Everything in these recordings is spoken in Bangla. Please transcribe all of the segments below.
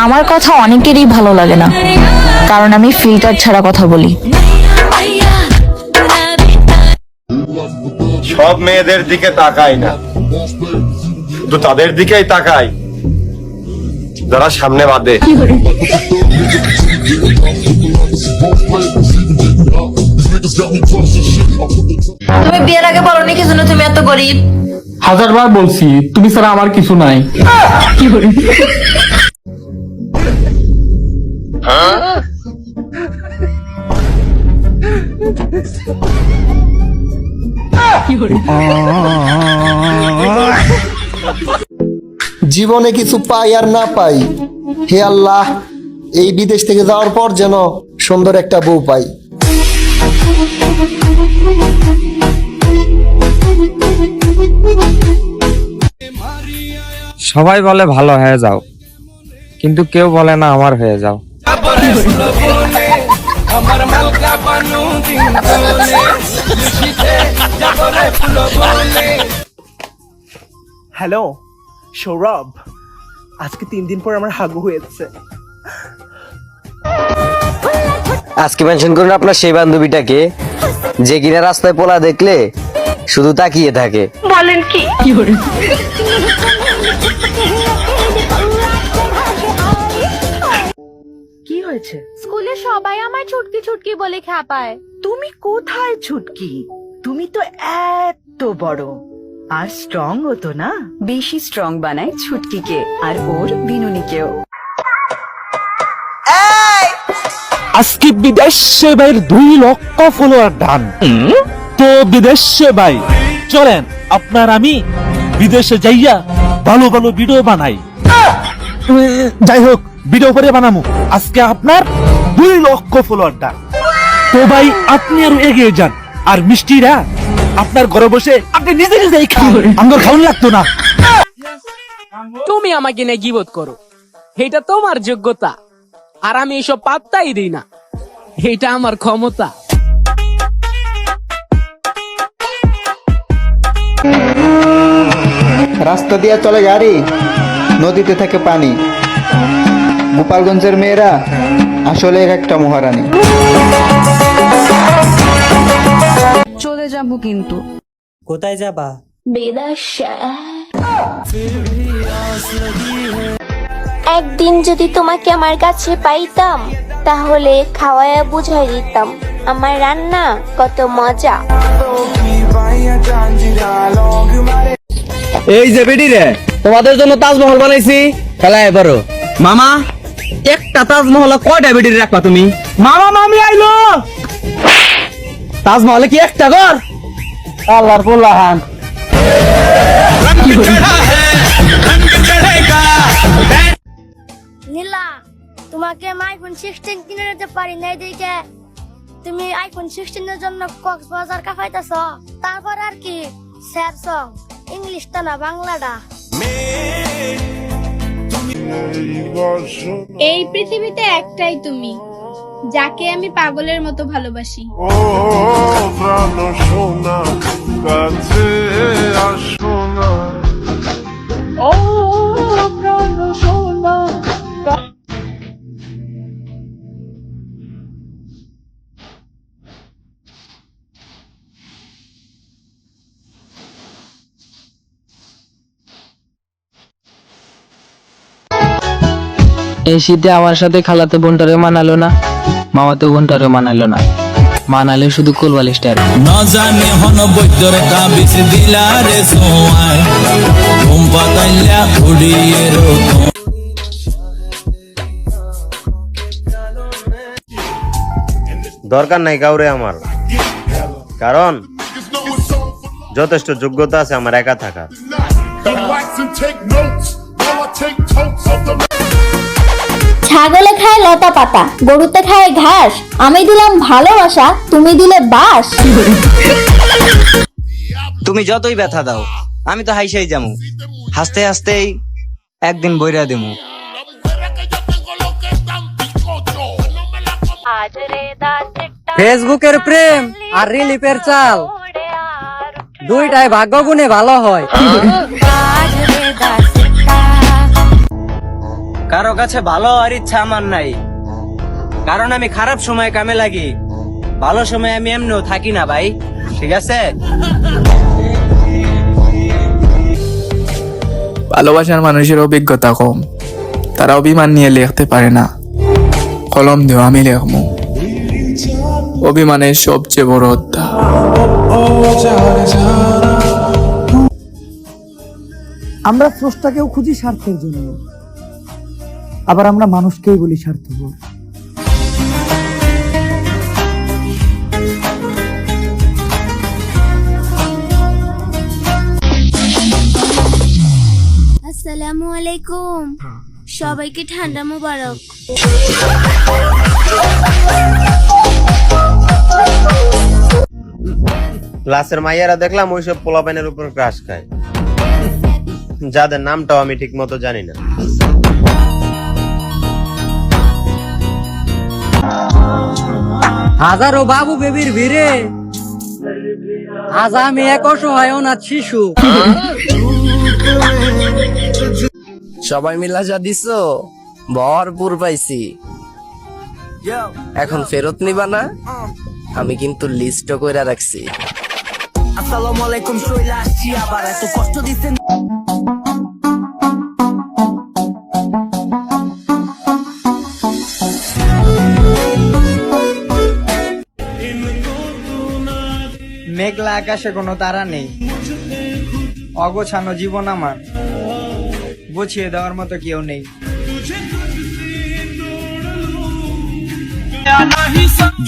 আমার কথা অনেকেরই ভালো লাগে না, কারণ আমি ফিল্টার ছাড়া কথা বলি। সব মেয়েদের দিকে তাকাই না, শুধু তাদের দিকেই তাকাই যারা সামনে বাঁধে। তুমি বিয়ের আগে বলনি কি জন্য তুমি এত গরিব? 1000 বার বলছি, তুমি ছাড়া আমার কিছু নাই। জীবনে কিছু পাই আর না পাই, হে আল্লাহ, এই বিদেশ থেকে যাওয়ার পর যেন সুন্দর একটা বউ পাই। সবাই বলে ভালো হয়ে যাও, কিন্তু কেউ বলে না আমার হয়ে যাও। হ্যালো সৌরভ, আজকে 3 দিন পর আমার হাগু হয়েছে। আজকে মেনশন করুন আপনার সেই বান্ধবীটাকে যে কিনা রাস্তায় পোলা দেখলে শুধু তাকিয়ে থাকে। বলেন কি? কি হয়েছে? স্কুলে সবাই আমায় ছুটকি ছুটকি বলে খ্যাপায়। তুমি কোথায় ছুটকি? তুমি তো এত বড় আর স্ট্রং হতো না। বেশি স্ট্রং বানায় ছুটকিকে আর ওর বিনুনিকেও। আজকে বিদেশে ভাইয়ের 2 লক্ষ ফলোয়ার ডান। তো বিদেশে ভাই চলেন আপনার আমি বিদেশে যাইয়া ভালো ভালো ভিডিও বানাই। যাই হোক, ভিডিও করে বানামু। আজকে আপনার 2 লক্ষ ফলোয়ার ডান। তো ভাই আপনি আরো এগিয়ে যান, আর মিষ্টিরা আপনার ঘরে বসে আপনি নিজে নিজেই খান, আমার খাওয়ান লাগতো না। তুমি আমাকে নিয়ে গিবত করো, এটা তোমার যোগ্যতা, আর আমি এসব পাত্তাই দিই না, এটা আমার ক্ষমতা। রাস্তা দিয়া চলে গাড়ি, নদীতে থাকে পানি। গোপালগঞ্জের মেয়েরা আসলে একটা মহারানী। চলে যাবো কিন্তু। কোথায় যাবা? একদিন যদি তোমাকে আমার কাছে পাইতাম, তাহলে খাওয়ায়া বুঝাই দিতাম আমার রান্না কত মজা। এই যে বেডি রে, তোমাদের জন্য তাজমহল বানাইছি, খেলায় এবারও। মামা, একটা তাজমহল কয়টা বেডির রাখবা তুমি? মামা মামি আইলো। তাজমহলে কি একটা ঘর? আল্লাহর বললাম নীলা, তোমাকে আমি আইফোন 16 কিনে দিতে পারি নাই দেখে তুমি আইফোন 16 এর জন্য কক্সবাজার কাফাইতেছ। তারপর আর কি স্যাড সং, ইংলিশটা না বাংলাটা। এই পৃথিবীতে একটাই তুমি, যাকে আমি পাগলের মতো ভালোবাসি। ও প্রাণ সোনা, কাছে আসো না। ও প্রাণ সোনা। এই শীতে আমার সাথে খালাতে বোনটারে মানালো না, মামাতে বোনটারে মানালো না, মানালে শুধু কোলবালিশটার। না জানে হন বৈদ্যর তাবিজ দিলা রে সোয়াই, ঘুম পাতাইলা উড়িয়ে রোতো। দরকার নাই কাউরে আমার, কারণ যথেষ্ট যোগ্যতা আছে আমার একা থাকার। ছাগলে খায় লতা পাতা, গরুতে খায় ঘাস, আমি দিলাম ভালোবাসা, তুমি দিলে বাস। তুমি যতই ব্যথা দাও, আমি তো হাইসাই যামু, হাসতে হাসতেই একদিন বইরা দেমু। ফেসবুকের প্রেম আর রিলিপের চাল দুইটাই ভাগ্য গুণে ভালো হয়। কারো কাছে ভালো হওয়ার ইচ্ছা আমার নাই, কারণ আমি খারাপ সময় কামে লাগি, ভালো সময় আমি এমনিও থাকি না ভাই, ঠিক আছে? ভালোবাসার মানুষের অভিজ্ঞতা কম, তারা অভিমান নিয়ে লিখতে পারে না। কলম দিও, আমি লেখমু। অভিমানের সবচেয়ে বড় হত্যা। আমরা স্রষ্টাকেও খুঁজি স্বার্থের জন্য, আবার আমরা মানুষকেই বলি স্বার্থপর। আসসালামু আলাইকুম, সবাইকে ঠান্ডা মোবারক। ক্লাসের মাইয়ারা দেখলাম ওইসব পোলাপানের উপর ক্রাশ খায়, যাদের নামটাও আমি ঠিক মতো জানি না। হাজারো বাবু বেবির ভিড়ে আজ আমি এক অসহায় অনাথ শিশু। সবাই মিলা যা দিছো ভরপুর পাইছি, এখন ফেরত নিবা না? আমি কিন্তু লিস্ট কইরা রাখছি। আসসালামু আলাইকুম, চলে আসছি আবার, এত কষ্ট দিছেন। মেঘলা আকাশে কোনো তারা নেই, অগোছানো জীবন আমার, বুঝিয়ে দেওয়ার মতো কেউ নেই।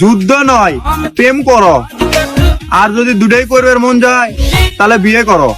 যুদ্ধ নয়, প্রেম করো, আর যদি দুটাই করবে মন যায় তাহলে বিয়ে করো।